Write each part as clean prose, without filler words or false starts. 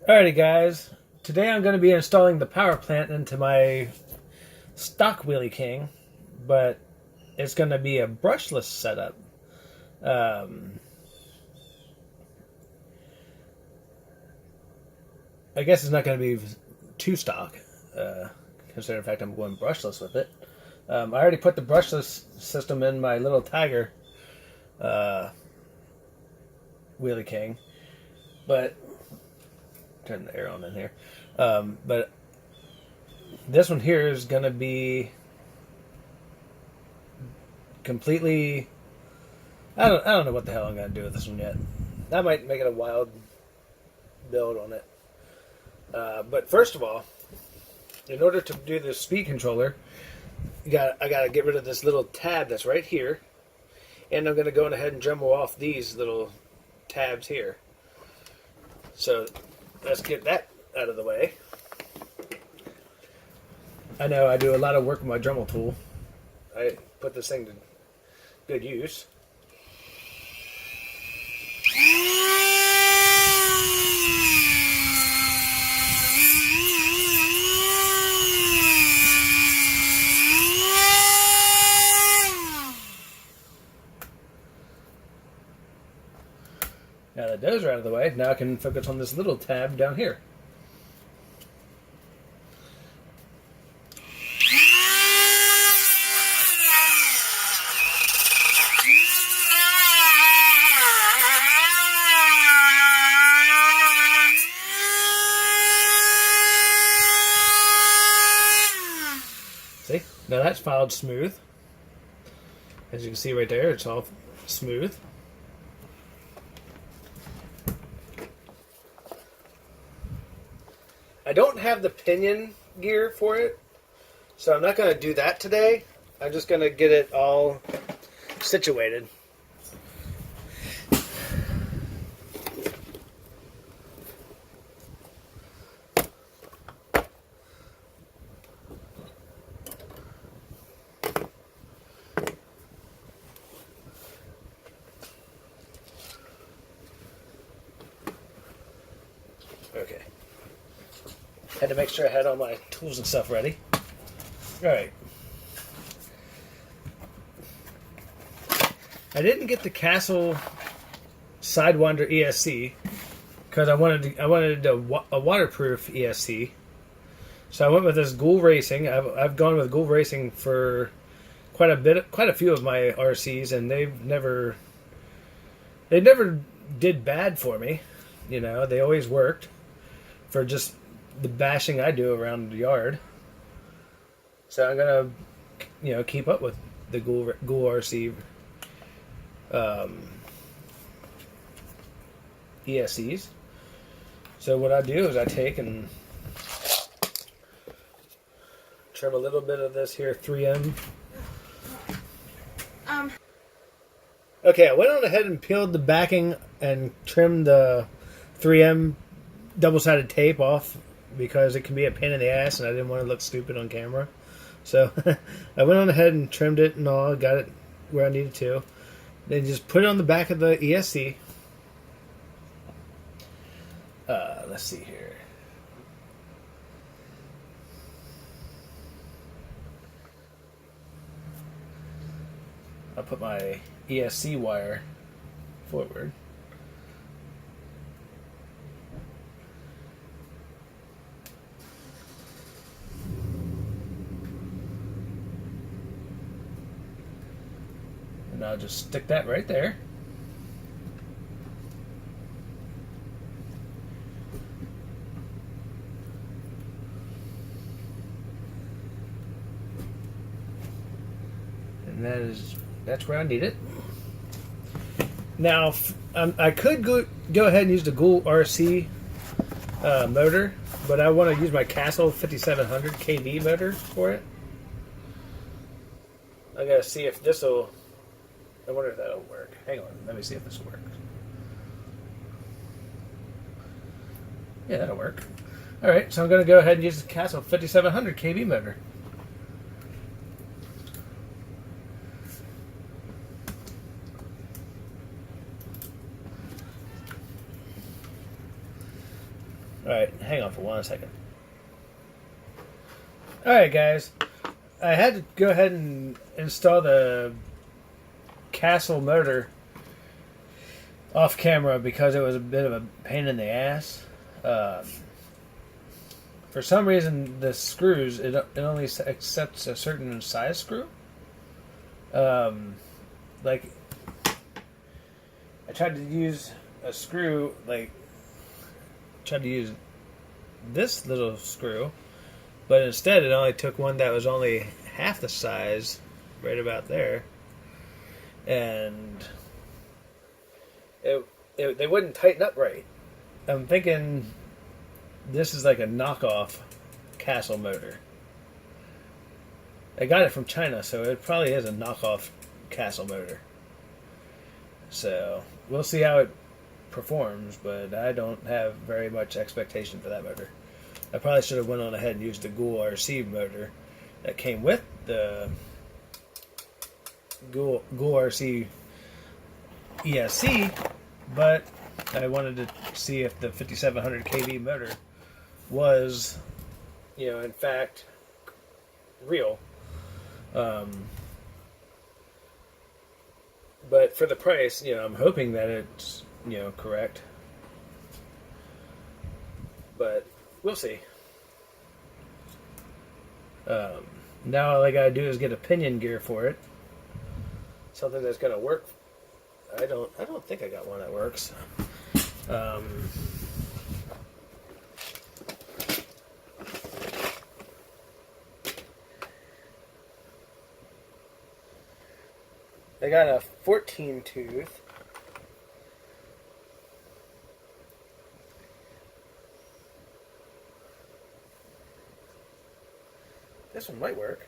Alrighty guys, today I'm going to be installing the power plant into my stock Wheely King, but it's going to be a brushless setup. I guess it's not going to be too stock, considering the fact I'm going brushless with it. I already put the brushless system in my little Tiger Wheely King, but turn the air on in here. But this one here is going to be completely. I don't know what the hell I'm going to do with this one yet. I might make it a wild build on it. But first of all, in order to do the speed controller, I got to get rid of this little tab that's right here, and I'm going to go ahead and jumble off these little tabs here. So let's get that out of the way. I know I do a lot of work with my Dremel tool. I put this thing to good use. Now that those are out of the way, now I can focus on this little tab down here. See? Now that's filed smooth. As you can see right there, it's all smooth. I don't have the pinion gear for it, so I'm not going to do that today. I'm just going to get it all situated. Okay. Had to make sure I had all my tools and stuff ready. Alright. I didn't get the Castle Sidewinder ESC because I wanted a waterproof ESC. So I went with this Ghoul Racing. I've gone with Ghoul Racing for quite a few of my RCs, and they never did bad for me. You know, they always worked for just the bashing I do around the yard. So I'm gonna, keep up with the Ghoul RC ESCs. So what I do is I take and trim a little bit of this here 3M. Okay, I went on ahead and peeled the backing and trimmed the 3M double-sided tape off because it can be a pain in the ass and I didn't want to look stupid on camera. So I went on ahead and trimmed it and all, got it where I needed to. Then just put it on the back of the ESC. Let's see here. I'll put my ESC wire forward. And I'll just stick that right there. And that's where I need it. Now, I could go ahead and use the Ghoul RC motor, but I want to use my Castle 5700 kV motor for it. I gotta see if this will. I wonder if that'll work. Hang on, let me see if this works. Yeah, that'll work. Alright, so I'm going to go ahead and use the Castle 5700 kV motor. Alright, hang on for 1 second. Alright, guys. I had to go ahead and install the castle motor off camera because it was a bit of a pain in the ass. For some reason, the screws, it only accepts a certain size screw. Like, I tried to use a screw, tried to use this little screw, but instead it only took one that was only half the size, right about there, and they wouldn't tighten up right. I'm thinking this is like a knockoff castle motor. I got it from China, so it probably is a knockoff castle motor. So we'll see how it performs, but I don't have very much expectation for that motor. I probably should have went on ahead and used the Ghoul RC motor that came with the Ghoul RC ESC, but I wanted to see if the 5700 kV motor was, in fact, real. But for the price, I'm hoping that it's, correct. But we'll see. Now all I gotta do is get a pinion gear for it. Something that's gonna work. I don't think I got one that works. I got a 14 tooth. This one might work.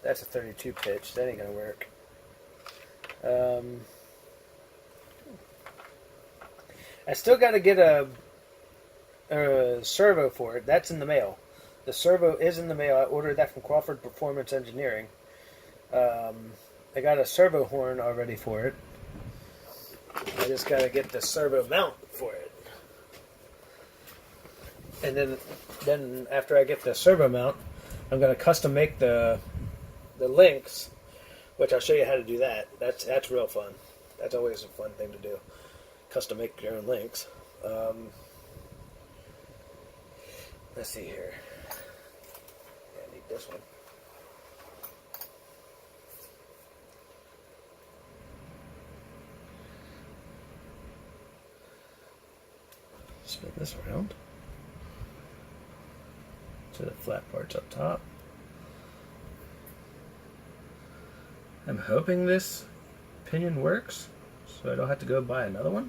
That's a 32 pitch. That ain't gonna work. I still gotta get a servo for it. That's in the mail. The servo is in the mail. I ordered that from Crawford Performance Engineering. I got a servo horn already for it. I just gotta get the servo mount for it. And then after I get the servo mount, I'm gonna custom make the links, which I'll show you how to do that. That's real fun. That's always a fun thing to do. Custom make your own links. Let's see here. Yeah, I need this one. Spin this around. So the flat part's up top. I'm hoping this pinion works, so I don't have to go buy another one.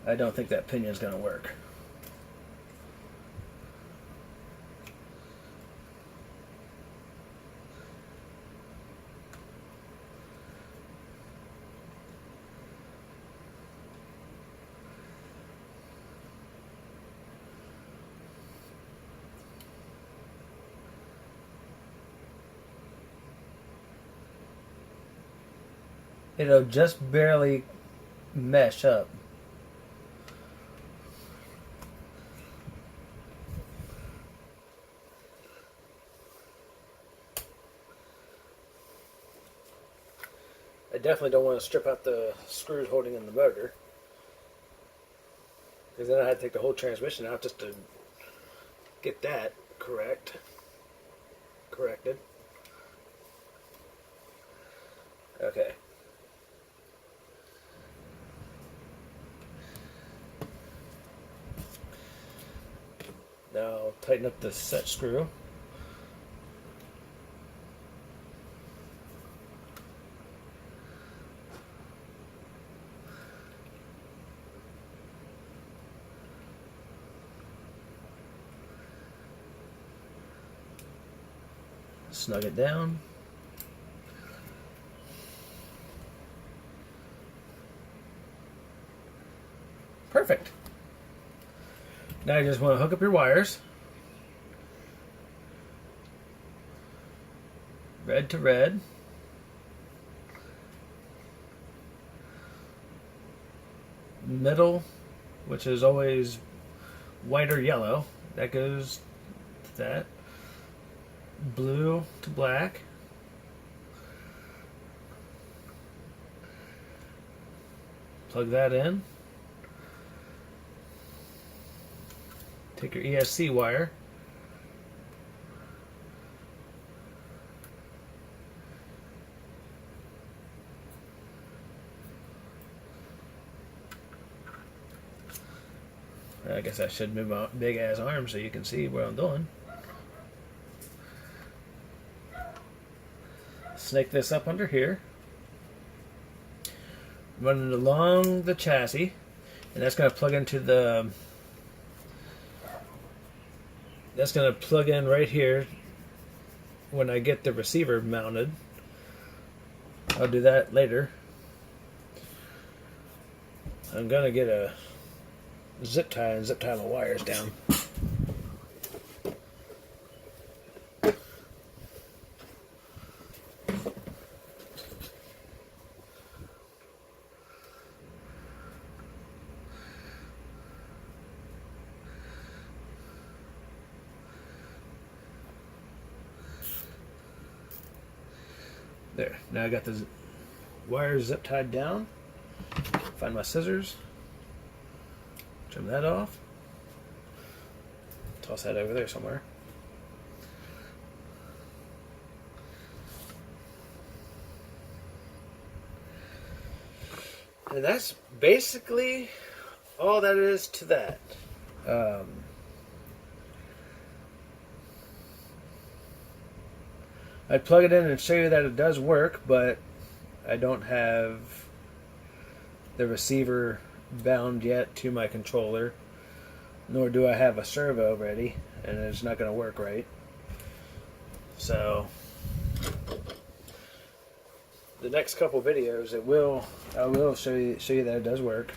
I don't think that pinion's going to work. It'll just barely mesh up. I definitely don't want to strip out the screws holding in the motor, because then I had to take the whole transmission out just to get that corrected. Okay. Now I'll tighten up the set screw. Snug it down. Perfect. Now you just want to hook up your wires. Red to red. Middle, which is always white or yellow. That goes to that. Blue to black. Plug that in. Take your ESC wire. I guess I should move my big ass arm so you can see what I'm doing. Snake this up under here. Run it along the chassis, and that's going to plug into the. That's going to plug in right here when I get the receiver mounted. I'll do that later. I'm going to get a zip tie and zip tie my wires down. There, now I got the wires zip tied down. Find my scissors. Trim that off. Toss that over there somewhere. And that's basically all that is to that. I'd plug it in and show you that it does work, but I don't have the receiver bound yet to my controller, nor do I have a servo ready, and it's not going to work right. So the next couple videos, I will show you that it does work.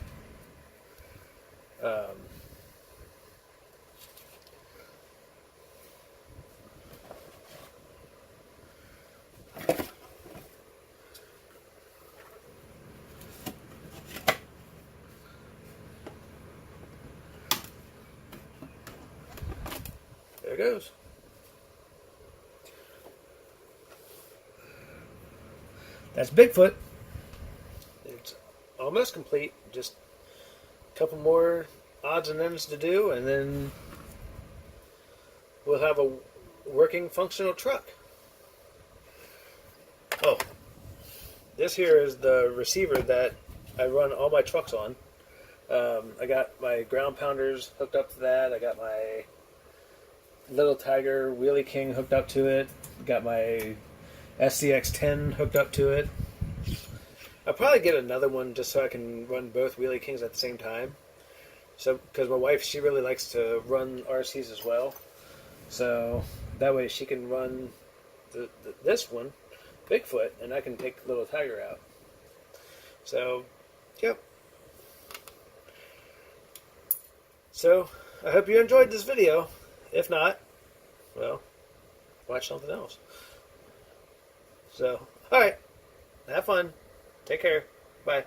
There it goes. That's Bigfoot. It's almost complete. Just a couple more odds and ends to do, and then we'll have a working, functional truck. Oh, this here is the receiver that I run all my trucks on. I got my ground pounders hooked up to that. I got my Little Tiger Wheely King hooked up to it. Got my SCX-10 hooked up to it. I'll probably get another one just so I can run both Wheely Kings at the same time. So, because my wife, she really likes to run RCs as well. So that way she can run this one, Bigfoot, and I can take Little Tiger out. So, yep. So, I hope you enjoyed this video. If not, well, watch something else. So, alright. Have fun. Take care. Bye.